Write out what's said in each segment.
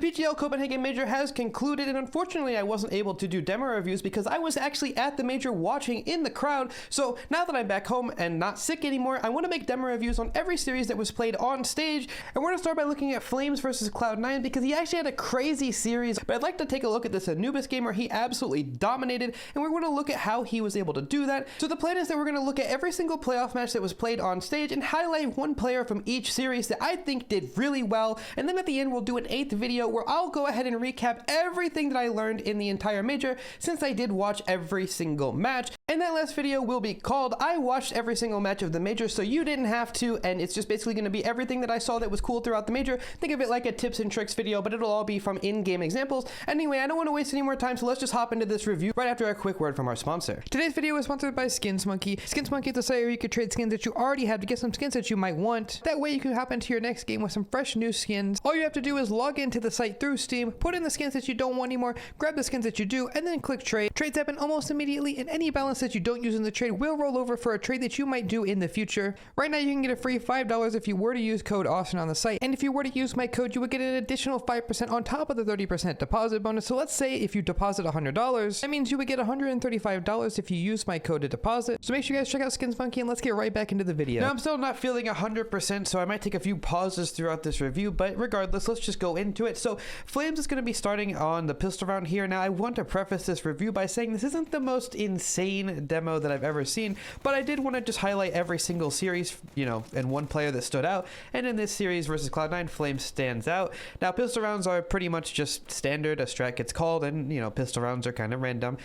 PGL Copenhagen Major has concluded, and unfortunately I wasn't able to do demo reviews because I was actually at the major watching in the crowd. So now that I'm back home and not sick anymore, I want to make demo reviews on every series that was played on stage. And we're going to start by looking at Flamez versus Cloud9 because he actually had a crazy series. But I'd like to take a look at this Anubis game where he absolutely dominated, and we're going to look at how he was able to do that. So the plan is that we're going to look at every single playoff match that was played on stage and highlight one player from each series that I think did really well. And then at the end we'll do an 8th video where I'll go ahead and recap everything that I learned in the entire major, since I did watch every single match. And that last video will be called I watched every single match of the major so you didn't have to, and it's just basically going to be everything that I saw that was cool throughout the major. Think of it like a tips and tricks video, but it'll all be from in-game examples. Anyway, I don't want to waste any more time, so let's just hop into this review right after a quick word from our sponsor. Today's video is sponsored by SkinsMonkey. SkinsMonkey is a site where you could trade skins that you already have to get some skins that you might want. That way you can hop into your next game with some fresh new skins. All you have to do is log into the site through Steam, put in the skins that you don't want anymore, grab the skins that you do, and then click trade. Trades happen almost immediately, and any balance that you don't use in the trade will roll over for a trade that you might do in the future. Right now you can get a free $5 if you were to use code Austin on the site, and if you were to use my code you would get an additional 5% on top of the 30% deposit bonus. So let's say if you deposit $100, that means you would get $135 if you use my code to deposit. So make sure you guys check out SkinsMonkey, and let's get right back into the video. Now I'm still not feeling 100%, so I might take a few pauses throughout this review, but regardless, let's just go into it. So Flamez is going to be starting on the pistol round here. Now I want to preface this review by saying this isn't the most insane demo that I've ever seen, but I did want to just highlight every single series, you know, and one player that stood out. And in this series versus Cloud9, Flamez stands out. Now pistol rounds are pretty much just standard. A strat gets called, and you know, pistol rounds are kind of random.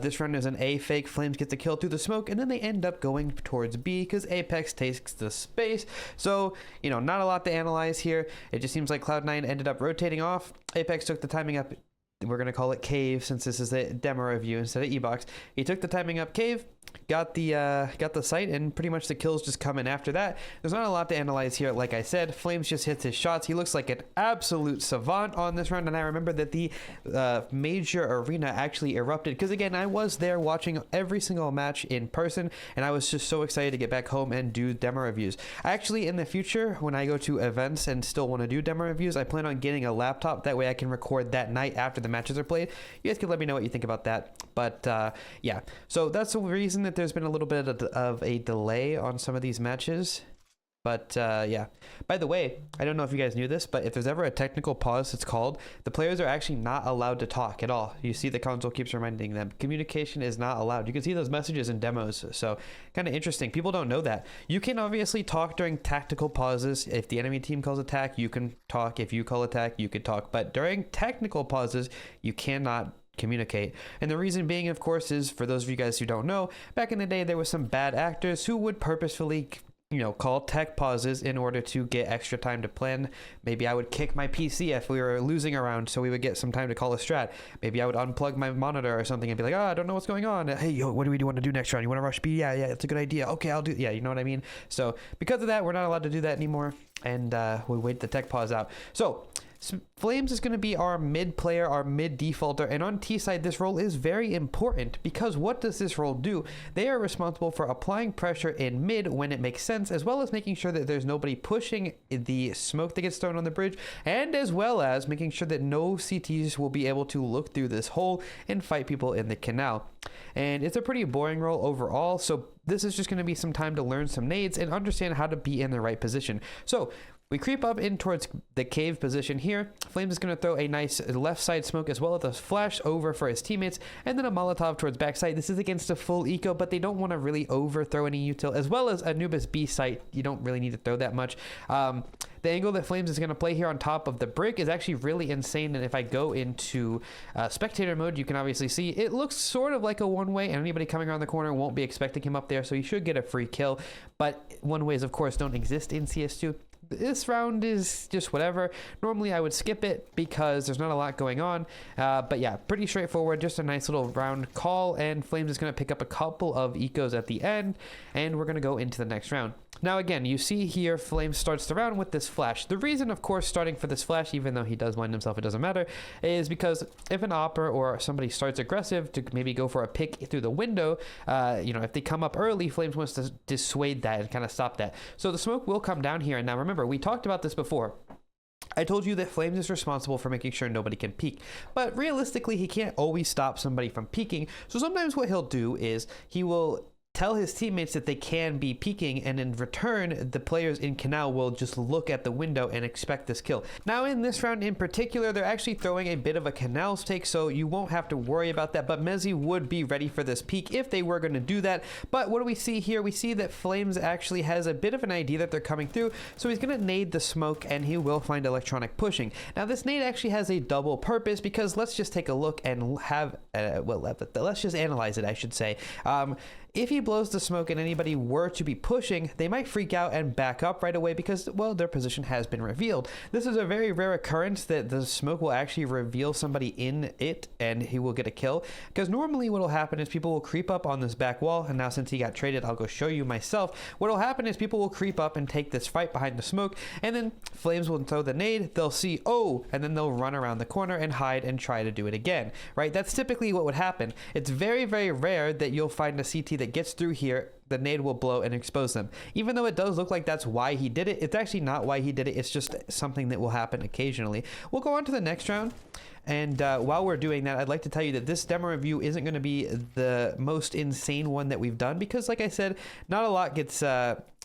This round is an A fake. Flamez gets a kill through the smoke, and then they end up going towards B because Apex takes the space. So, you know, not a lot to analyze here. It just seems like Cloud9 ended up rotating off. Apex took the timing up. We're going to call it cave since this is a demo review instead of E-Box. He took the timing up cave, got the site, and pretty much the kills just come in after that. There's not a lot to analyze here. Like I said, Flamez just hits his shots. He looks like an absolute savant on this round, and I remember that the major arena actually erupted because, again, I was there watching every single match in person, and I was just so excited to get back home and do demo reviews. Actually, in the future, when I go to events and still want to do demo reviews, I plan on getting a laptop. That way I can record that night after the matches are played. You guys can let me know what you think about that. But yeah, so that's the reason that there's been a little bit of a delay on some of these matches. But yeah, by the way, I don't know if you guys knew this, but if there's ever a technical pause, it's called, the players are actually not allowed to talk at all. You see the console keeps reminding them communication is not allowed. You can see those messages in demos, so kind of interesting. People don't know that. You can obviously talk during tactical pauses. If the enemy team calls attack, you can talk. If you call attack, you could talk. But during technical pauses, you cannot communicate. And the reason being, of course, is for those of you guys who don't know, back in the day there was some bad actors who would purposefully, you know, call tech pauses in order to get extra time to plan. Maybe I would kick my PC if we were losing a round so we would get some time to call a strat. Maybe I would unplug my monitor or something and be like, oh, I don't know what's going on. Hey, yo, what do we want to do next round? You want to rush B? Yeah, it's a good idea. Okay, I'll do. Yeah, you know what I mean? So because of that, we're not allowed to do that anymore, and we wait the tech pause out. So Flamez is going to be our mid player, our mid defaulter, and on T side this role is very important because what does this role do? They are responsible for applying pressure in mid when it makes sense, as well as making sure that there's nobody pushing the smoke that gets thrown on the bridge, and as well as making sure that no CTs will be able to look through this hole and fight people in the canal. And it's a pretty boring role overall, so this is just going to be some time to learn some nades and understand how to be in the right position. So we creep up in towards the cave position here. Flamez is going to throw a nice left side smoke as well as a flash over for his teammates, and then a Molotov towards backside. This is against a full eco, but they don't want to really overthrow any util, as well as Anubis B site. You don't really need to throw that much. The angle that Flamez is going to play here on top of the brick is actually really insane, and if I go into spectator mode, you can obviously see it looks sort of like a one-way, and anybody coming around the corner won't be expecting him up there, so he should get a free kill. But one-ways, of course, don't exist in CS2. This round is just whatever. Normally I would skip it because there's not a lot going on, but yeah, pretty straightforward, just a nice little round call, and Flamez is going to pick up a couple of ecos at the end, and we're going to go into the next round. Now again, you see here Flamez starts the round with this flash. The reason, of course, starting for this flash, even though he does blind himself, it doesn't matter, is because if an opper or somebody starts aggressive to maybe go for a pick through the window, you know, if they come up early, Flamez wants to dissuade that and kind of stop that. So the smoke will come down here, and now remember, we talked about this before. I told you that Flamez is responsible for making sure nobody can peek, but realistically, he can't always stop somebody from peeking. So sometimes what he'll do is he will tell his teammates that they can be peeking, and in return, the players in Canal will just look at the window and expect this kill. Now, in this round in particular, they're actually throwing a bit of a Canal's take, so you won't have to worry about that, but Mezzy would be ready for this peek if they were going to do that. But what do we see here? We see that Flamez actually has a bit of an idea that they're coming through, so he's going to nade the smoke, and he will find electronic pushing. Now, this nade actually has a double purpose, because let's just take a look and have, let's just analyze it, I should say. If he blows the smoke and anybody were to be pushing, they might freak out and back up right away because, well, their position has been revealed. This is a very rare occurrence that the smoke will actually reveal somebody in it and he will get a kill. Because normally what will happen is people will creep up on this back wall, and now since he got traded, I'll go show you myself. What will happen is people will creep up and take this fight behind the smoke, and then Flamez will throw the nade, they'll see, oh, and then they'll run around the corner and hide and try to do it again, right? That's typically what would happen. It's very, very rare that you'll find a CT that gets through here, the nade will blow and expose them. Even though it does look like that's why he did it, it's actually not why he did it. It's just something that will happen occasionally. We'll go on to the next round. And while we're doing that, I'd like to tell you that this demo review isn't going to be the most insane one that we've done, because like I said, not a lot gets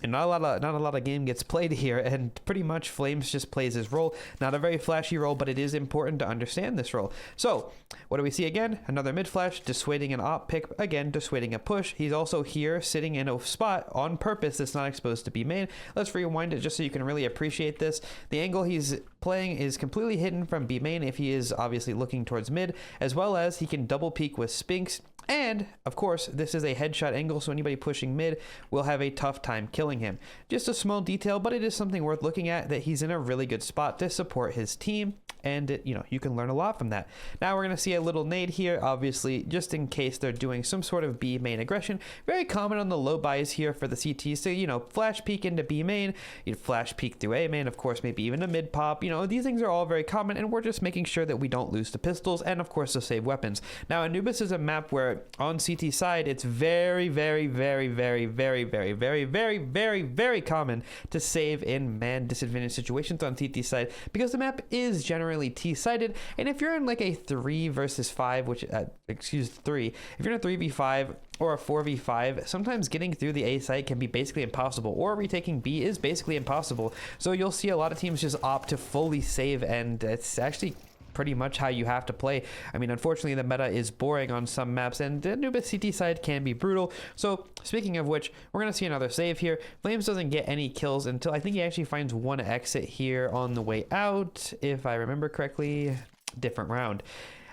not a lot of game gets played here, and pretty much Flamez just plays his role. Not a very flashy role, but it is important to understand this role. So what do we see again? Another mid flash, dissuading an op pick, again dissuading a push. He's also here sitting in a spot on purpose that's not exposed to be main. Let's rewind it just so you can really appreciate this. The angle he's playing is completely hidden from B main if he is obviously looking towards mid, as well as he can double peek with Spinks. And of course, this is a headshot angle, so anybody pushing mid will have a tough time killing him. Just a small detail, but it is something worth looking at, that he's in a really good spot to support his team, and you can learn a lot from that. Now we're going to see a little nade here, obviously, just in case they're doing some sort of B main aggression. Very common on the low buys here for the CT. So, flash peek into B main, you'd flash peek through A main, of course, maybe even a mid pop. These things are all very common, and we're just making sure that we don't lose the pistols, and of course, to save weapons. Now, Anubis is a map where on CT side, it's very, very, very, very, very, very, very, very, very, very common to save in man disadvantage situations on CT side, because the map is generally T-sided, and if you're in like a 3 versus 5, which, if you're in a 3v5 or a 4v5, sometimes getting through the A site can be basically impossible, or retaking B is basically impossible. So you'll see a lot of teams just opt to fully save, and it's actually pretty much how you have to play. I mean, unfortunately, the meta is boring on some maps, and the Anubis CT side can be brutal. So speaking of which, we're going to see another save here. Flamez doesn't get any kills until I think he actually finds one exit here on the way out, if I remember correctly. Different round.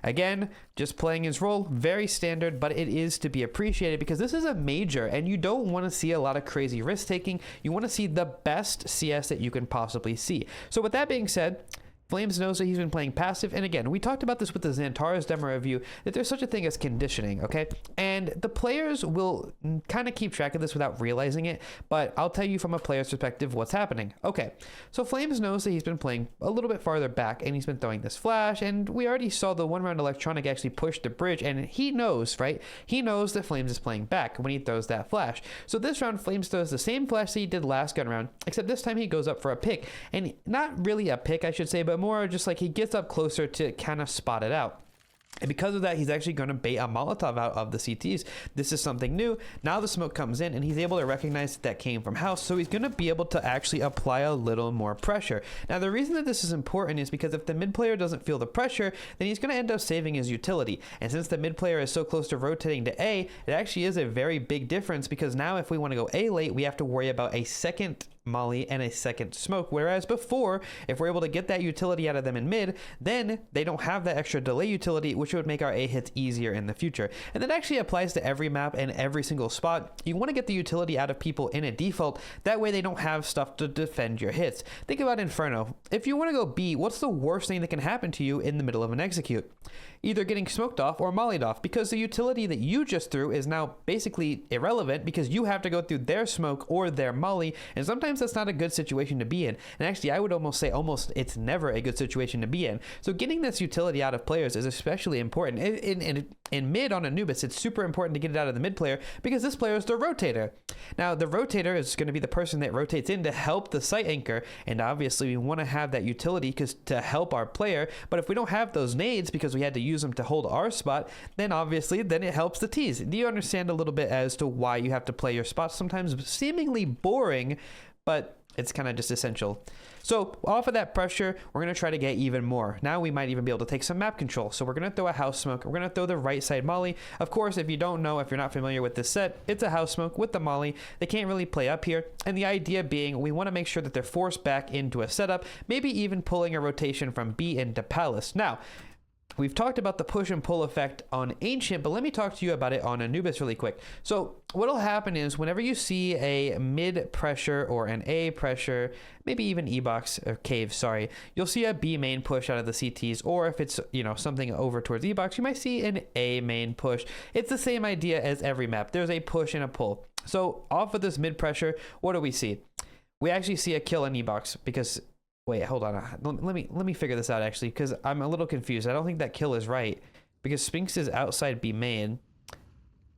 Again, just playing his role, very standard, but it is to be appreciated because this is a major and you don't want to see a lot of crazy risk taking. You want to see the best CS that you can possibly see. So with that being said, Flamez knows that he's been playing passive, and again, we talked about this with the Xantares demo review, that there's such a thing as conditioning, okay? And the players will kind of keep track of this without realizing it, but I'll tell you from a player's perspective what's happening. Okay, so Flamez knows that he's been playing a little bit farther back, and he's been throwing this flash, and we already saw the one round electronic actually push the bridge, and he knows, right? He knows that Flamez is playing back when he throws that flash. So this round, Flamez throws the same flash that he did last gun round, except this time he goes up for a pick, and not really a pick, I should say, but more just like he gets up closer to kind of spot it out. And because of that, he's actually going to bait a Molotov out of the CTs. This is something new. Now the smoke comes in and he's able to recognize that came from house. So he's going to be able to actually apply a little more pressure. Now, the reason that this is important is because if the mid player doesn't feel the pressure, then he's going to end up saving his utility. And since the mid player is so close to rotating to A, it actually is a very big difference, because now if we want to go A late, we have to worry about a second molly and a second smoke, whereas before, if we're able to get that utility out of them in mid, then they don't have that extra delay utility, which would make our A hits easier in the future. And that actually applies to every map and every single spot. You want to get the utility out of people in a default, that way they don't have stuff to defend your hits. Think about Inferno. If you want to go B, what's the worst thing that can happen to you in the middle of an execute? Either getting smoked off or mollied off, because the utility that you just threw is now basically irrelevant because you have to go through their smoke or their molly, and sometimes that's not a good situation to be in. And actually, I would almost say it's never a good situation to be in. So getting this utility out of players is especially important. And In mid on Anubis, it's super important to get it out of the mid player because this player is the rotator. Now, the rotator is going to be the person that rotates in to help the site anchor, and obviously we want to have that utility to help our player, but if we don't have those nades because we had to use them to hold our spot, then obviously then it helps the T's. Do you understand a little bit as to why you have to play your spots sometimes seemingly boring, but it's kind of just essential. So off of that pressure, we're going to try to get even more. Now we might even be able to take some map control. So we're going to throw a house smoke. We're going to throw the right side molly. Of course, if you don't know, if you're not familiar with this set, it's a house smoke with the molly. They can't really play up here. And the idea being we want to make sure that they're forced back into a setup, maybe even pulling a rotation from B into Palace. Now, we've talked about the push and pull effect on Ancient, but let me talk to you about it on Anubis really quick. So what'll happen is whenever you see a mid pressure or an A pressure, maybe even E-box or cave, sorry, you'll see a B main push out of the CTs, or if it's, you know, something over towards E-box, you might see an A main push. It's the same idea as every map. There's a push and a pull. So off of this mid pressure, what do we see? We actually see a kill in E-box because wait, hold on. Let me figure this out actually, because I'm a little confused. I don't think that kill is right because Sphinx is outside B main,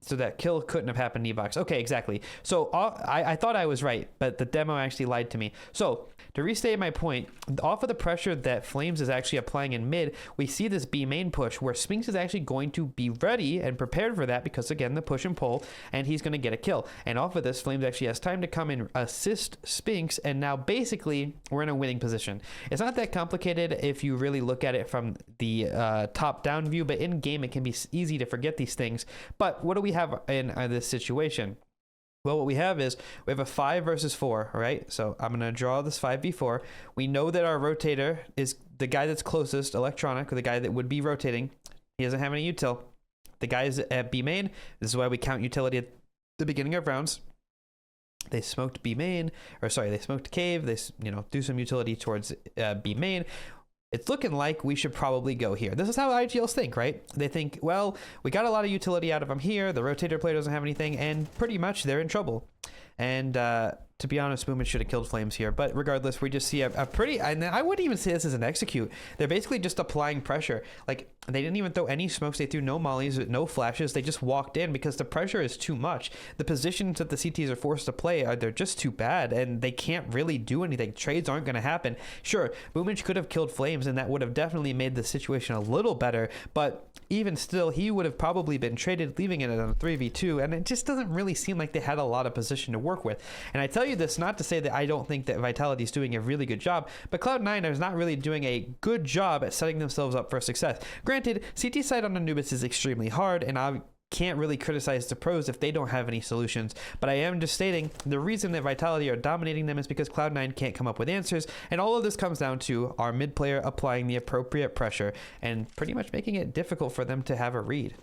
so that kill couldn't have happened in E-box. Okay, exactly. So I thought I was right, but the demo actually lied to me. So to restate my point, off of the pressure that Flamez is actually applying in mid, we see this B main push where Sphinx is actually going to be ready and prepared for that because, again, the push and pull, and he's going to get a kill. And off of this, Flamez actually has time to come and assist Sphinx, and now basically we're in a winning position. It's not that complicated if you really look at it from the top-down view, but in-game it can be easy to forget these things. But what do we have in this situation? Well, what we have is we have a 5 versus 4, right? So I'm going to draw this 5v4. We know that our rotator is the guy that's closest, electronic, or the guy that would be rotating. He doesn't have any util. The guy is at B main. This is why we count utility at the beginning of rounds. They smoked B main, or sorry, they smoked cave. They, you know, do some utility towards B main. It's looking like we should probably go here. This is how IGLs think, right? They think, well, we got a lot of utility out of them here. The rotator player doesn't have anything, and pretty much they're in trouble. And to be honest, Movement should have killed Flamez here. But regardless, we just see a pretty, and I wouldn't even say this is an execute. They're basically just applying pressure. Like, they didn't even throw any smokes. They threw no mollies, no flashes. They just walked in because the pressure is too much. The positions that the CTs are forced to play, they're just too bad, and they can't really do anything. Trades aren't going to happen. Sure, Movement could have killed Flamez, and that would have definitely made the situation a little better, but even still, he would have probably been traded, leaving it on a 3v2, and it just doesn't really seem like they had a lot of position to work with. And I tell you this not to say that I don't think that Vitality is doing a really good job, but Cloud9 is not really doing a good job at setting themselves up for success. Granted, CT side on Anubis is extremely hard, and I can't really criticize the pros if they don't have any solutions, but I am just stating the reason that Vitality are dominating them is because Cloud9 can't come up with answers, and all of this comes down to our mid player applying the appropriate pressure and pretty much making it difficult for them to have a read.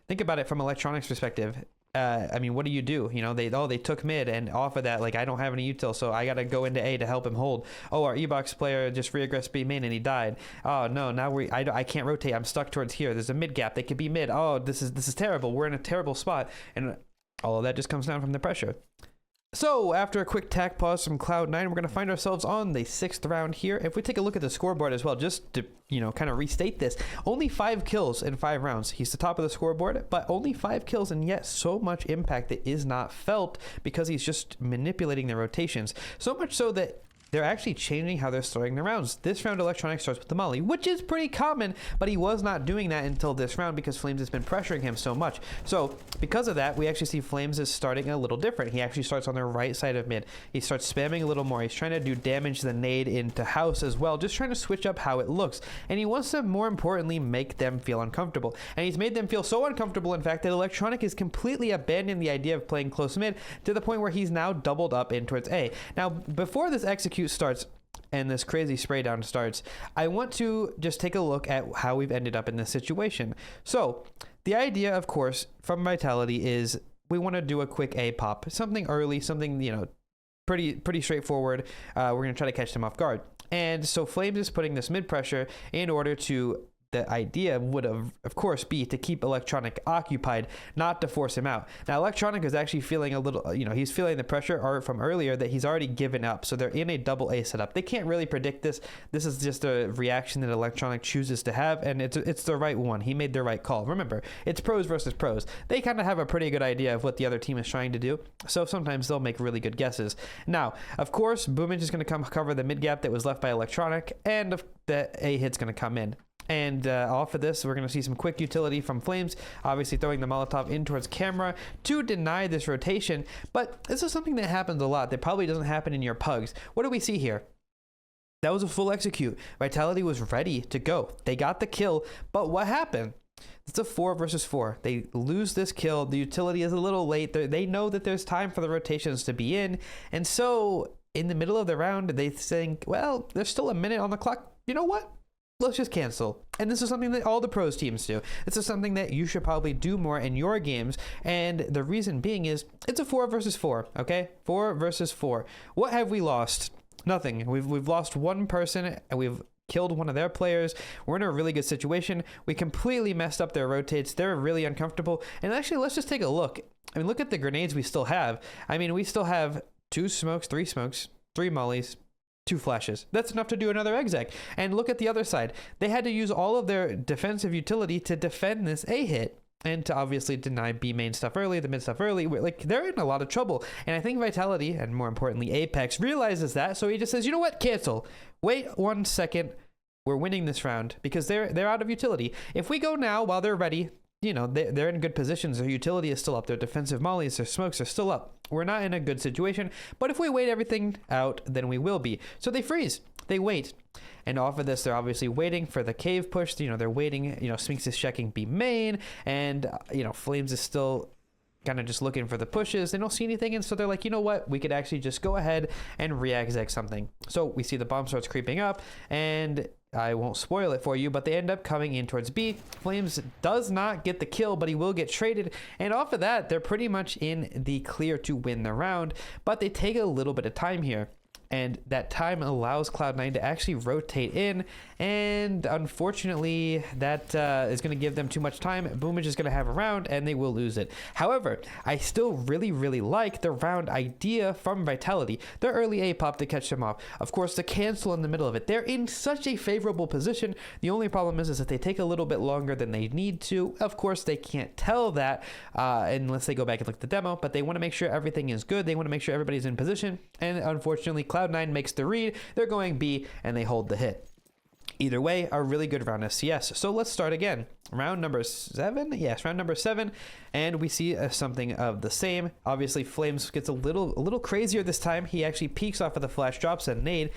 Think about it from Electronics perspective. I mean, what do? You know, they took mid, and off of that, like, I don't have any util, so I gotta go into A to help him hold. Oh, our E-box player just reaggressed B main and he died. Oh no, now I can't rotate. I'm stuck towards here. There's a mid gap. They could be mid. Oh, this is terrible. We're in a terrible spot, and all of that just comes down from the pressure. So after a quick tack pause from Cloud9, we're going to find ourselves on the 6th round here. If we take a look at the scoreboard as well, just to, you know, kind of restate this, only 5 kills in 5 rounds. He's the top of the scoreboard, but only 5 kills, and yet so much impact that is not felt because he's just manipulating the rotations. So much so that they're actually changing how they're starting the rounds. This round, Electronic starts with the molly, which is pretty common, but he was not doing that until this round because Flamez has been pressuring him so much. So because of that, we actually see Flamez is starting a little different. He actually starts on the right side of mid. He starts spamming a little more. He's trying to do damage the nade into house as well, just trying to switch up how it looks. And he wants to, more importantly, make them feel uncomfortable. And he's made them feel so uncomfortable, in fact, that Electronic has completely abandoned the idea of playing close mid to the point where he's now doubled up in towards A. Now, before this execute starts and this crazy spray down starts, I want to just take a look at how we've ended up in this situation. So the idea, of course, from Vitality is we want to do a quick A pop, something early, something, you know, pretty straightforward. We're going to try to catch them off guard. And so Flamez is putting this mid pressure in order to the idea would of course be to keep Electronic occupied, not to force him out. Now Electronic is actually feeling a little, he's feeling the pressure from earlier that he's already given up. So they're in a double A setup. They can't really predict this. This is just a reaction that Electronic chooses to have, and it's the right one. He made the right call. Remember, it's pros versus pros. They kind of have a pretty good idea of what the other team is trying to do. So sometimes they'll make really good guesses. Now, of course, Boomage is going to come cover the mid gap that was left by Electronic, and the A hit's going to come in. And off of this, we're going to see some quick utility from Flamez, obviously throwing the Molotov in towards camera to deny this rotation. But this is something that happens a lot that probably doesn't happen in your pugs. What do we see here? That was a full execute. Vitality was ready to go. They got the kill, but what happened? It's a 4 versus 4. They lose this kill. The utility is a little late. They know that there's time for the rotations to be in. And so in the middle of the round, they think, well, there's still a minute on the clock. You know what? Let's just cancel. And this is something that all the pros teams do. This is something that you should probably do more in your games. And the reason being is it's a 4 versus 4. Okay? 4 versus 4. What have we lost? Nothing. We've lost one person and we've killed one of their players. We're in a really good situation. We completely messed up their rotates. They're really uncomfortable. And actually, let's just take a look. I mean, look at the grenades we still have. I mean, we still have 2 smokes, 3 mollies, 2 flashes. That's enough to do another exec. And look at the other side. They had to use all of their defensive utility to defend this A hit and to obviously deny B main stuff early, the mid stuff early. Like, they're in a lot of trouble. And I think Vitality, and more importantly Apex, realizes that. So he just says, you know what? Cancel. Wait 1 second. We're winning this round because they're out of utility. If we go now while they're ready, they're in good positions. Their utility is still up. Their defensive mollies, their smokes are still up. We're not in a good situation. But if we wait everything out, then we will be. So they freeze. They wait. And off of this, they're obviously waiting for the cave push. They're waiting. Sphinx is checking B main. And, Flamez is still kind of just looking for the pushes. They don't see anything. And so they're like, you know what? We could actually just go ahead and re-exec something. So we see the bomb starts creeping up. And I won't spoil it for you, but they end up coming in towards B. Flamez does not get the kill, but he will get traded. And off of that, they're pretty much in the clear to win the round, but they take a little bit of time here. And that time allows Cloud9 to actually rotate in. And unfortunately, that is going to give them too much time. Boomage is going to have a round, and they will lose it. However, I still really, really like the round idea from Vitality. Their early A pop to catch them off. Of course, the cancel in the middle of it. They're in such a favorable position. The only problem is that they take a little bit longer than they need to. Of course, they can't tell that unless they go back and look at the demo. But they want to make sure everything is good. They want to make sure everybody's in position. And unfortunately, Cloud9 makes the read. They're going B, and they hold the hit. Either way, a really good round of CS. So let's start again. Round number 7? Yes, round number 7. And we see something of the same. Obviously, Flamez gets a little crazier this time. He actually peeks off of the flash, drops a nade,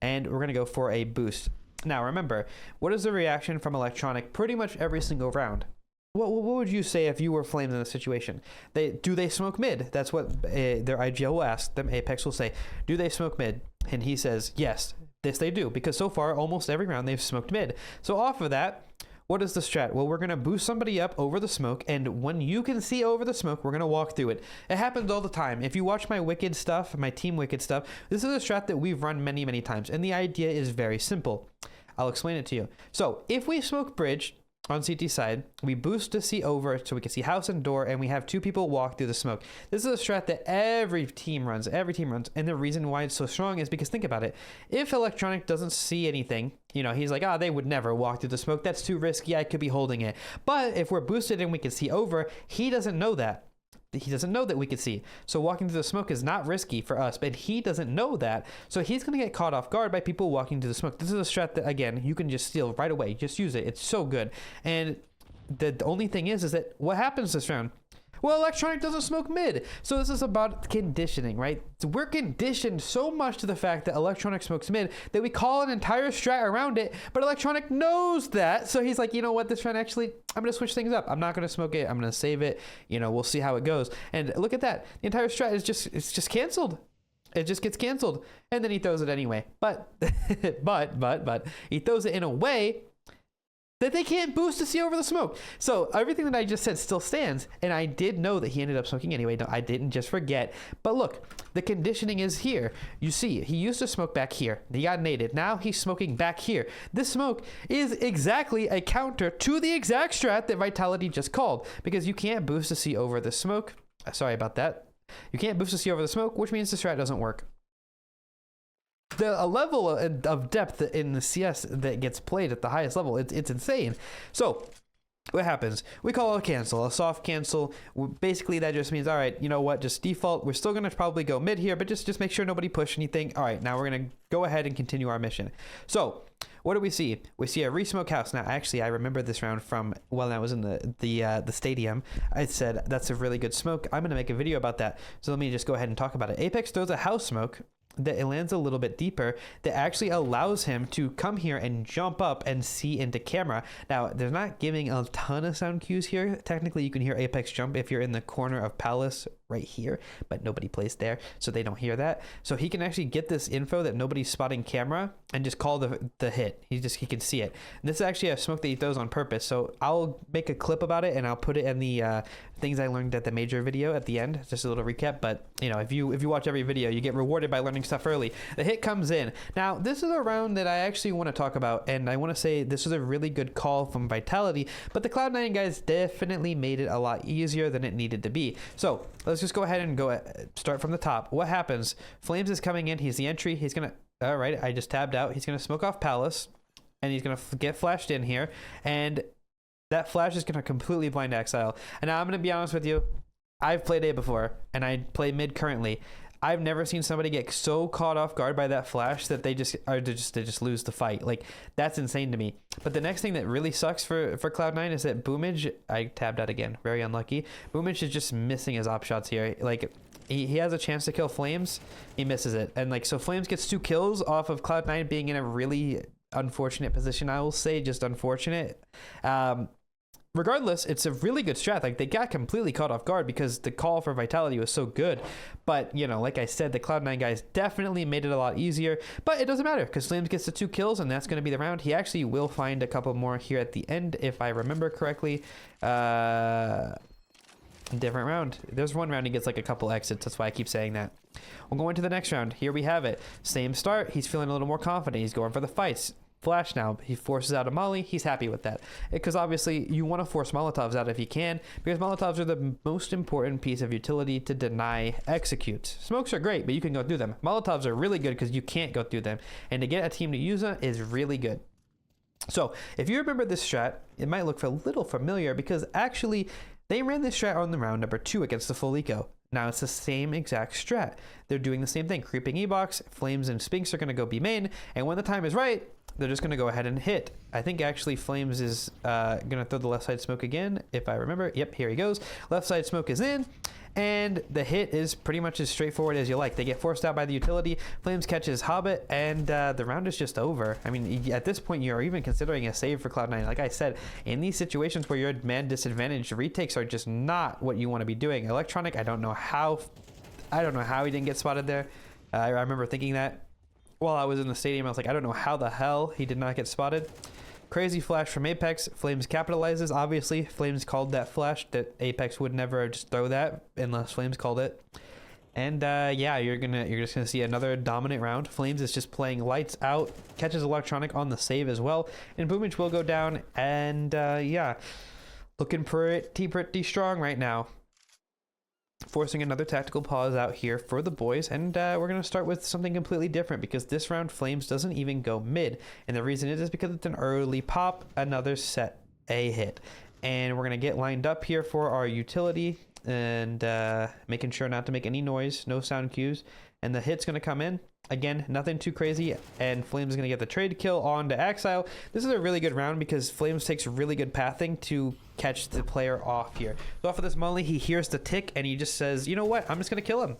and we're going to go for a boost. Now, remember, what is the reaction from Electronic pretty much every single round? What would you say if you were Flamez in this situation? Do they smoke mid? That's what their IGL will ask them. Apex will say, do they smoke mid? And he says, yes. This they do, because so far, almost every round, they've smoked mid. So off of that, what is the strat? Well, we're going to boost somebody up over the smoke, and when you can see over the smoke, we're going to walk through it. It happens all the time. If you watch my Wicked stuff, my Team Wicked stuff, this is a strat that we've run many, many times, and the idea is very simple. I'll explain it to you. So if we smoke bridge on CT side, we boost to see over so we can see house and door, and we have 2 people walk through the smoke. This is a strat that every team runs, and the reason why it's so strong is because think about it. If Electronic doesn't see anything, he's like, they would never walk through the smoke. That's too risky. I could be holding it. But if we're boosted and we can see over, he doesn't know that. He doesn't know that we could see. So walking through the smoke is not risky for us, but he doesn't know that. So he's going to get caught off guard by people walking through the smoke. This is a strat that, again, you can just steal right away. Just use it. It's so good. And the only thing is that what happens this round? Well, Electronic doesn't smoke mid. So this is about conditioning, right? So we're conditioned so much to the fact that Electronic smokes mid that we call an entire strat around it, but Electronic knows that. So he's like, you know what, this round actually, I'm going to switch things up. I'm not going to smoke it. I'm going to save it. We'll see how it goes. And look at that. The entire strat is just canceled. It just gets canceled. And then he throws it anyway. But he throws it in a way that they can't boost to see over the smoke. So everything that I just said still stands, and I did know that he ended up smoking anyway. No, I didn't just forget. But look, the conditioning is here. You see, he used to smoke back here. He got naded. Now he's smoking back here. This smoke is exactly a counter to the exact strat that Vitality just called, because you can't boost to see over the smoke. Sorry about that. You can't boost to see over the smoke, which means the strat doesn't work. A level of depth in the CS that gets played at the highest level, it's insane. So what happens? We call a cancel, a soft cancel. Basically that just means, all right, you know what, just default, we're still gonna probably go mid here, but just make sure nobody push anything. All right, now we're gonna go ahead and continue our mission. So what do we see? We see a re-smoke house. Now actually I remember this round from when I was in the stadium. I said that's a really good smoke. I'm gonna make a video about that, so let me just go ahead and talk about it. Apex throws a house smoke that it lands a little bit deeper, that actually allows him to come here and jump up and see into camera. Now, they're not giving a ton of sound cues here. Technically, you can hear Apex jump if you're in the corner of Palace right here, but nobody plays there, so they don't hear that. So he can actually get this info that nobody's spotting camera and just call the hit. He can see it. And this is actually a smoke that he throws on purpose. So I'll make a clip about it and I'll put it in the things I learned at the major video at the end, just a little recap. But you know, if you watch every video, you get rewarded by learning stuff early. The hit comes in. Now this is a round that I actually want to talk about, and I want to say this was a really good call from Vitality, but the Cloud9 guys definitely made it a lot easier than it needed to be. So let's just go ahead and start from the top. What happens? Flamez is coming in. He's the entry. He's gonna, all right, I just tabbed out. He's gonna smoke off Palace, and he's gonna get flashed in here, and that flash is gonna completely blind Exile. And now I'm gonna be honest with you, I've played A before, and I play mid currently. I've never seen somebody get so caught off guard by that flash that they just lose the fight. Like, that's insane to me. But the next thing that really sucks for Cloud9 is that Boomage, I tabbed out again, very unlucky. Boomage is just missing his op shots here. Like, he has a chance to kill Flamez, he misses it. And like, so Flamez gets 2 kills off of Cloud9 being in a really unfortunate position, I will say, just unfortunate. Regardless, it's a really good strat. Like, they got completely caught off guard because the call for Vitality was so good. But, you know, like I said, the Cloud9 guys definitely made it a lot easier. But it doesn't matter because Flamez gets the 2 kills, and that's going to be the round. He actually will find a couple more here at the end, if I remember correctly. Different round. There's one round he gets like a couple exits. That's why I keep saying that. We'll go into the next round. Here we have it. Same start. He's feeling a little more confident. He's going for the fights. Flash now. He forces out a molly. He's happy with that, because obviously you want to force Molotovs out if you can, because Molotovs are the most important piece of utility to deny executes. Smokes are great, but you can go through them. Molotovs are really good because you can't go through them, and to get a team to use them is really good. So if you remember this strat, it might look a little familiar because actually they ran this strat on the round number 2 against the full eco. Now it's the same exact strat. They're doing the same thing. Creeping E-box, Flamez and Spinks are going to go B main, and when the time is right, they're just going to go ahead and hit. I think actually Flamez is going to throw the left side smoke again, if I remember. Yep, here he goes. Left side smoke is in, and the hit is pretty much as straightforward as you like. They get forced out by the utility. Flamez catches Hobbit, and the round is just over. I mean, at this point, you're even considering a save for Cloud9. Like I said, in these situations where you're at man disadvantage, retakes are just not what you want to be doing. Electronic, I don't know how he didn't get spotted there. I remember thinking that while I was in the stadium. I was like, I don't know how the hell he did not get spotted. Crazy flash from Apex. Flamez capitalizes. Obviously, Flamez called that flash. That Apex would never just throw that unless Flamez called it. And yeah, you're just gonna see another dominant round. Flamez is just playing lights out. Catches Electronic on the save as well. And Boomage will go down. And yeah, looking pretty strong right now. Forcing another tactical pause out here for the boys, and we're going to start with something completely different, because this round Flamez doesn't even go mid, and the reason is because it's an early pop, another set A hit, and we're going to get lined up here for our utility, and making sure not to make any noise, no sound cues, and the hit's going to come in. Again, nothing too crazy, and Flamez is going to get the trade kill on to Exile. This is a really good round because Flamez takes really good pathing to catch the player off here. So off of this molly, he hears the tick, and he just says, you know what, I'm just going to kill him.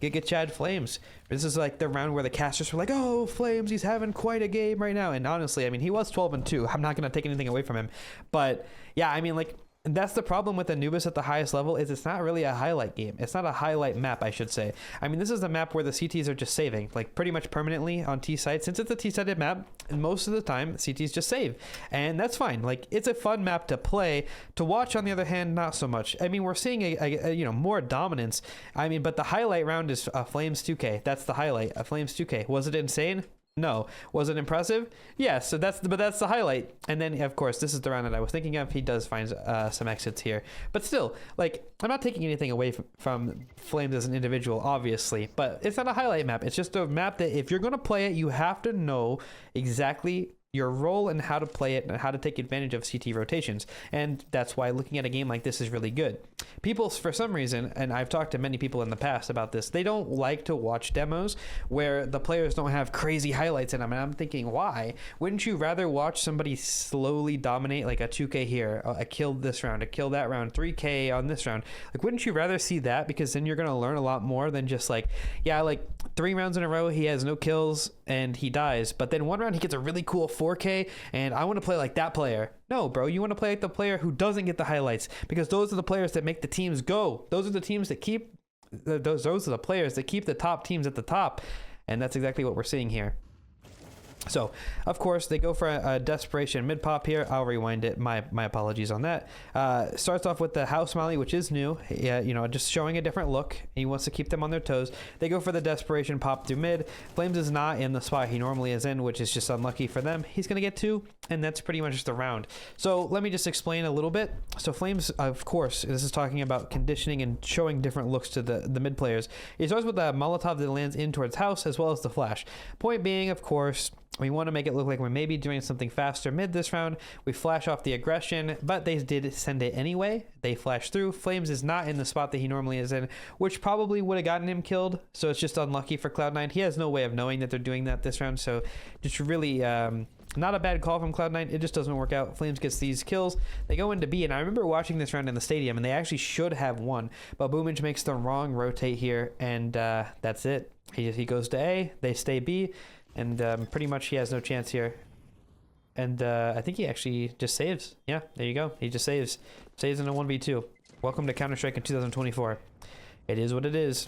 Get Chad Flamez. This is like the round where the casters were like, oh, Flamez, he's having quite a game right now. And honestly, I mean, he was 12-2. I'm not going to take anything away from him. But yeah, I mean, like, And that's the problem with Anubis at the highest level, is it's not really a highlight game. It's not a highlight map, I should say. I mean, this is the map where the CTs are just saving, like pretty much permanently on T site. Since it's a T-sided map, and most of the time CTs just save, and that's fine. Like, it's a fun map to play. To watch, on the other hand, not so much. I mean, we're seeing a you know, more dominance. I mean, but the highlight round is Flamez 2K. That's the highlight. Flamez 2K. Was it insane? No. Was it impressive? Yes. So that's the highlight. And then, of course, this is the round that I was thinking of. He does find some exits here, but still, like, I'm not taking anything away from Flamez as an individual, obviously, but it's not a highlight map. It's just a map that if you're going to play it, you have to know exactly your role and how to play it and how to take advantage of CT rotations. And that's why looking at a game like this is really good. People, for some reason, and I've talked to many people in the past about this, they don't like to watch demos where the players don't have crazy highlights in them. And I'm thinking, why? Wouldn't you rather watch somebody slowly dominate, like a 2K here, a kill this round, a kill that round, 3K on this round? Like, wouldn't you rather see that? Because then you're going to learn a lot more than just like, yeah, like 3 rounds in a row, he has no kills and he dies. But then one round he gets a really cool 4K and I want to play like that player. No, bro, you want to play like the player who doesn't get the highlights, because those are the players that make the teams go. Those are the teams that keep those are the players that keep the top teams at the top. And that's exactly what we're seeing here. So, of course, they go for a desperation mid pop here. I'll rewind it. My apologies on that. Starts off with the house molly, which is new. Yeah, you know, just showing a different look. He wants to keep them on their toes. They go for the desperation pop through mid. Flamez is not in the spot he normally is in, which is just unlucky for them. He's going to get 2, and that's pretty much the round. So let me just explain a little bit. So Flamez, of course, this is talking about conditioning and showing different looks to the mid players. He starts with the Molotov that lands in towards house, as well as the flash. Point being, of course, we want to make it look like we're maybe doing something faster mid this round. We flash off the aggression, but they did send it anyway. They flash through. Flamez is not in the spot that he normally is in, which probably would have gotten him killed. So it's just unlucky for Cloud9. He has no way of knowing that they're doing that this round. So just really not a bad call from Cloud9. It just doesn't work out. Flamez gets these kills. They go into B, and I remember watching this round in the stadium, and they actually should have won. But Boomage makes the wrong rotate here, and that's it. He goes to A. They stay B. And pretty much he has no chance here. And I think he actually just saves. Yeah, there you go. He just saves. Saves in a 1v2. Welcome to Counter-Strike in 2024. It is what it is.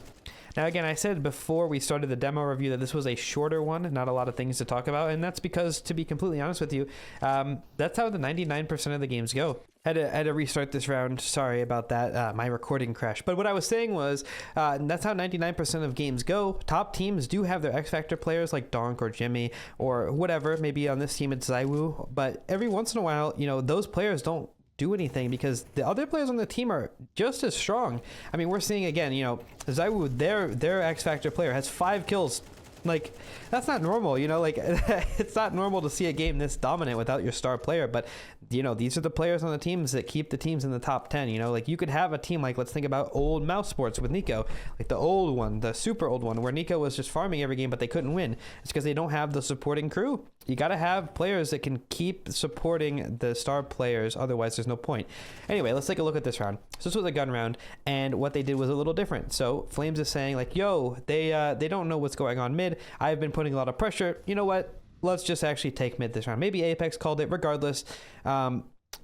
Now, again, I said before we started the demo review that this was a shorter one, not a lot of things to talk about. And that's because, to be completely honest with you, that's how the 99% of the games go. Had to restart this round. Sorry about that. My recording crashed. But what I was saying was that's how 99% of games go. Top teams do have their X Factor players like Donk or Jimmy or whatever. Maybe on this team it's Zywoo. But every once in a while, you know, those players don't do anything because the other players on the team are just as strong. I mean, we're seeing again, you know, Zywoo, their X Factor player has 5 kills. Like, that's not normal, you know, like it's not normal to see a game this dominant without your star player. But, you know, these are the players on the teams that keep the teams in the top 10, you know, like you could have a team like, let's think about old Mouse Sports with Nico, like the old one, the super old one, where Nico was just farming every game, but they couldn't win. It's because they don't have the supporting crew. You got to have players that can keep supporting the star players. Otherwise, there's no point. Anyway, let's take a look at this round. So this was a gun round, and what they did was a little different. So Flamez is saying like, yo, they don't know what's going on mid. I've been putting a lot of pressure. You know what? Let's just actually take mid this round. Maybe Apex called it regardless.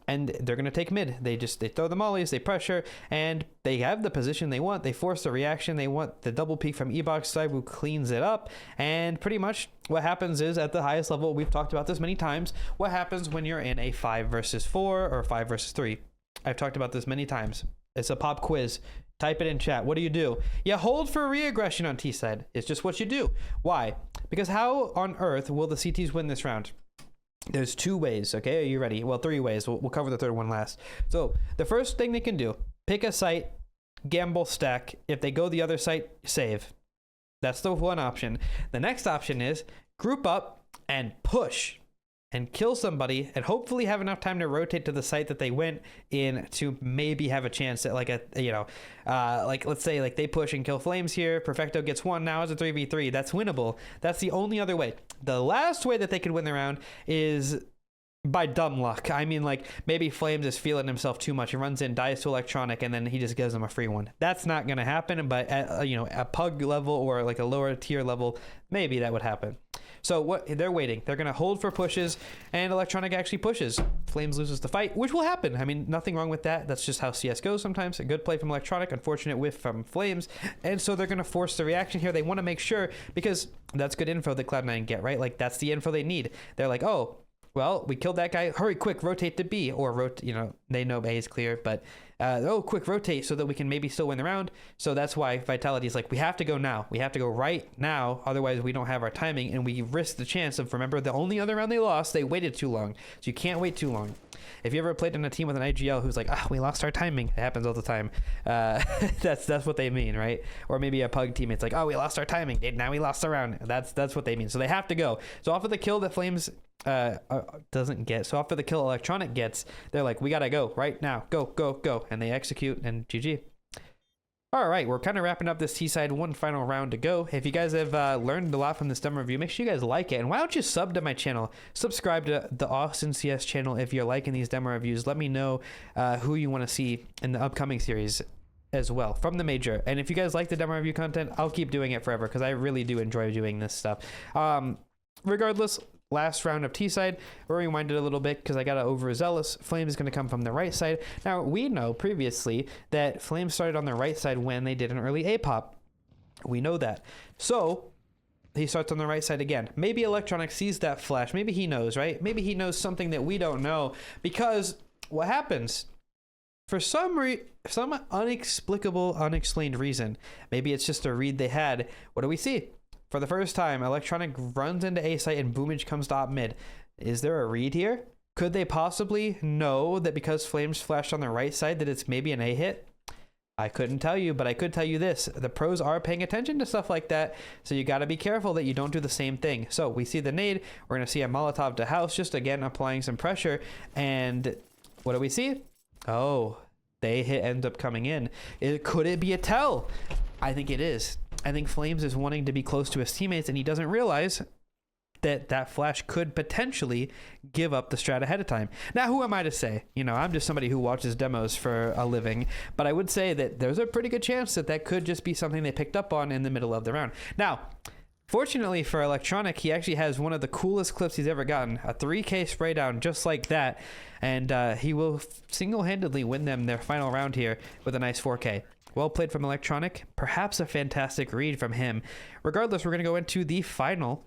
And they're going to take mid. They throw the mollies, they pressure, and they have the position they want. They force the reaction. They want the double peek from E-Box. Zywoo cleans it up. And pretty much what happens is at the highest level, we've talked about this many times, what happens when you're in a 5 versus 4 or 5 versus 3. I've talked about this many times. It's a pop quiz. Type it in chat. What do? You hold for re-aggression on T side. It's just what you do. Why? Because how on earth will the CTs win this round? There's 2 ways, okay? Are you ready? Well, 3 ways. We'll cover the third one last. So the first thing they can do, pick a site, gamble, stack. If they go the other site, save. That's the one option. The next option is group up and push and kill somebody and hopefully have enough time to rotate to the site that they went in to maybe have a chance at like a, you know, like let's say like they push and kill Flamez here. Perfecto gets 1. Now it's a 3v3. That's winnable. That's the only other way. The last way that they could win the round is by dumb luck. I mean, like maybe Flamez is feeling himself too much and runs in, dies to electronic, and then he just gives them a free one. That's not going to happen, but at, you know, a pug level or like a lower tier level, maybe that would happen. So what they're waiting. They're going to hold for pushes, and Electronic actually pushes. Flamez loses the fight, which will happen. I mean, nothing wrong with that. That's just how CS goes sometimes. A good play from Electronic, unfortunate whiff from Flamez. And so they're going to force the reaction here. They want to make sure, because that's good info that Cloud9 get, right? Like, that's the info they need. They're like, oh, well, we killed that guy. Hurry, quick, rotate to B. Or, you know, they know A is clear, but, oh, quick, rotate so that we can maybe still win the round. So that's why Vitality is like, we have to go now. We have to go right now. Otherwise, we don't have our timing, and we risk the chance of, remember, the only other round they lost, they waited too long. So you can't wait too long. If you ever played in a team with an IGL who's like, we lost our timing. It happens all the time. That's what they mean, right? Or maybe a pug teammate's like, we lost our timing. Now we lost the round. That's what they mean. So they have to go. So off of the kill that Flamez doesn't get, so after the kill Electronic gets, they're like, we gotta go right now, go, and they execute, and GG. All right, we're kind of wrapping up this T-side. One final round to go. If you guys have learned a lot from this demo review, make sure you guys like it, and why don't you sub to my channel, subscribe to the Austin CS channel if you're liking these demo reviews. Let me know who you want to see in the upcoming series as well from the major. And if you guys like the demo review content, I'll keep doing it forever, because I really do enjoy doing this stuff. Regardless, last round of T-side, we're rewinded a little bit because I got overzealous. Flamez is going to come from the right side. Now, we know previously that Flamez started on the right side when they did an early A-pop. We know that. So he starts on the right side again. Maybe Electronic sees that flash. Maybe he knows, right? Maybe he knows something that we don't know, because what happens? For some inexplicable, unexplained reason, maybe it's just a read they had. What do we see? For the first time, Electronic runs into A site and Boomage comes to op mid. Is there a read here? Could they possibly know that because Flamez flashed on the right side that it's maybe an A hit? I couldn't tell you, but I could tell you this. The pros are paying attention to stuff like that, so you got to be careful that you don't do the same thing. So we see the nade. We're going to see a Molotov to house, just again applying some pressure. And what do we see? Oh, the A hit ends up coming in. Could it be a tell? I think it is. I think Flamez is wanting to be close to his teammates, and he doesn't realize that that flash could potentially give up the strat ahead of time. Now, who am I to say? You know, I'm just somebody who watches demos for a living, but I would say that there's a pretty good chance that that could just be something they picked up on in the middle of the round. Now, fortunately for Electronic, he actually has one of the coolest clips he's ever gotten, a 3K spray down just like that, and he will single-handedly win them their final round here with a nice 4K. Well played from Electronic. Perhaps a fantastic read from him. Regardless, we're going to go into the final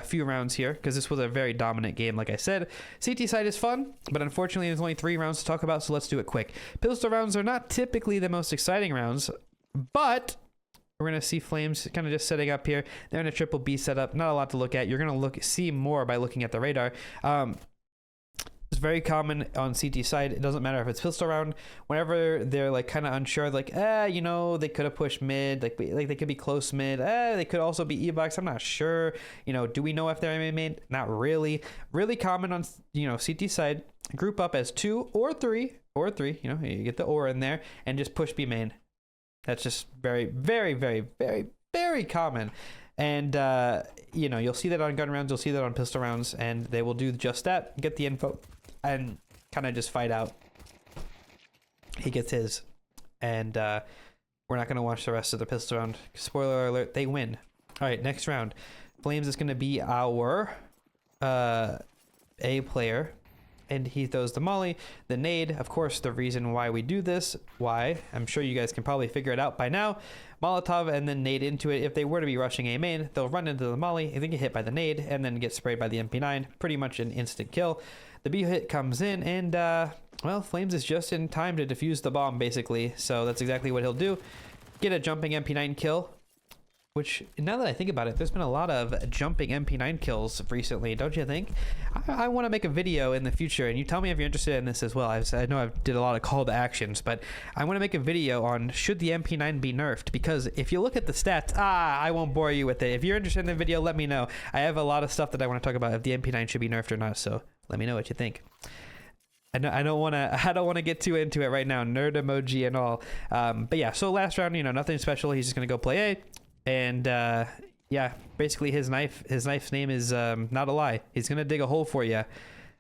few rounds here, because this was a very dominant game, like I said. CT side is fun, but unfortunately there's only 3 rounds to talk about, so let's do it quick. Pistol rounds are not typically the most exciting rounds, but we're going to see Flamez kind of just setting up here. They're in a triple B setup. Not a lot to look at. You're going to see more by looking at the radar. It's very common on CT side. It doesn't matter if it's pistol round. Whenever they're like kind of unsure, like, you know, they could have pushed mid, like they could be close mid. They could also be E-box. I'm not sure. You know, do we know if they're main mid? Not really. Really common on, you know, CT side. Group up as 2 or 3, you know, you get the or in there, and just push B main. That's just very, very, very, very, very common. And, you know, you'll see that on gun rounds, you'll see that on pistol rounds, and they will do just that, get the info, and kind of just fight out. He gets his. And we're not going to watch the rest of the pistol round. Spoiler alert, they win. All right, next round. Flamez is going to be our A player. And he throws the molly, the nade. Of course, the reason why we do this, why, I'm sure you guys can probably figure it out by now. Molotov and then nade into it. If they were to be rushing A main, they'll run into the molly, and then get hit by the nade, and then get sprayed by the MP9. Pretty much an instant kill. The B hit comes in, and, well, Flamez is just in time to defuse the bomb, basically. So that's exactly what he'll do. Get a jumping MP9 kill. Which, now that I think about it, there's been a lot of jumping MP9 kills recently, don't you think? I want to make a video in the future, and you tell me if you're interested in this as well. I know I've did a lot of call to actions, but I want to make a video on should the MP9 be nerfed, because if you look at the stats, I won't bore you with it. If you're interested in the video, let me know. I have a lot of stuff that I want to talk about if the MP9 should be nerfed or not, so let me know what you think. I don't want to get too into it right now, nerd emoji and all. But yeah, so last round, you know, nothing special. He's just going to go play A. And yeah, basically his knife's name is not a lie. He's gonna dig a hole for you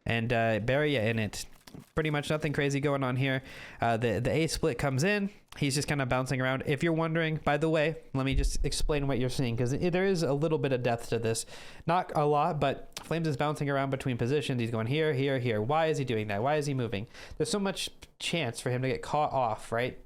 and bury you in it. pretty much nothing crazy going on here. The A split comes in. He's just kind of bouncing around. If you're wondering, by the way, let me just explain what you're seeing, because there is a little bit of depth to this. Not a lot, but Flamez is bouncing around between positions. He's going here, here, here. Why is he doing that? Why is he moving? There's so much chance for him to get caught off, right?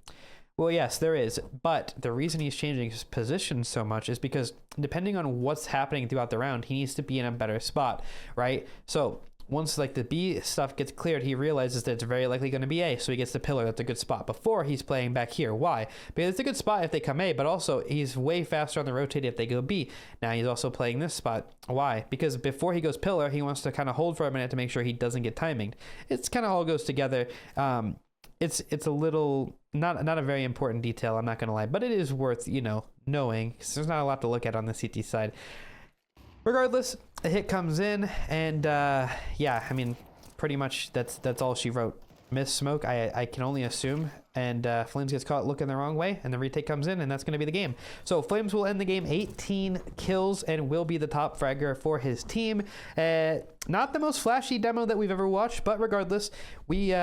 Well, yes, there is. But the reason he's changing his position so much is because depending on what's happening throughout the round, he needs to be in a better spot, right? So once like the B stuff gets cleared, he realizes that it's very likely going to be A, so he gets the pillar. That's a good spot. Before, he's playing back here. Why? Because it's a good spot if they come A, but also he's way faster on the rotate if they go B. Now he's also playing this spot. Why? Because before he goes pillar, he wants to kind of hold for a minute to make sure he doesn't get timinged. It's kind of all goes together. It's a little not a very important detail, I'm not going to lie, but it is worth, you know, knowing, because there's not a lot to look at on the CT side. Regardless, a hit comes in, and yeah, I mean, pretty much that's all she wrote. Miss smoke, I can only assume, and Flamez gets caught looking the wrong way, and the retake comes in, and that's going to be the game. So Flamez will end the game 18 kills and will be the top fragger for his team. Not the most flashy demo that we've ever watched, but regardless, we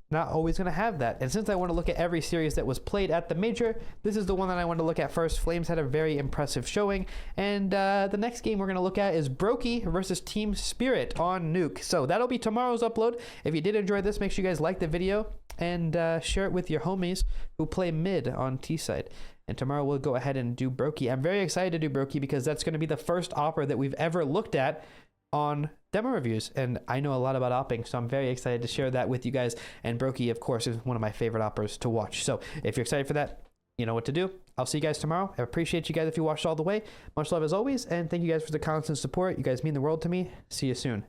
not always going to have that. And since I want to look at every series that was played at the major, this is the one that I want to look at first. Flamez had a very impressive showing, and the next game we're going to look at is Brokey versus Team Spirit on Nuke. So that'll be tomorrow's upload. If you did enjoy this, make sure you guys like the video and share it with your homies who play mid on T-side. And tomorrow we'll go ahead and do Brokey. I'm very excited to do Brokey because that's going to be the first opera that we've ever looked at on demo reviews, and I know a lot about opping, so I'm very excited to share that with you guys. And Brokey, of course, is one of my favorite operas to watch, so if you're excited for that, you know what to do. I'll see you guys tomorrow. I appreciate you guys if you watched all the way. Much love as always, and thank you guys for the constant support. You guys mean the world to me. See you soon.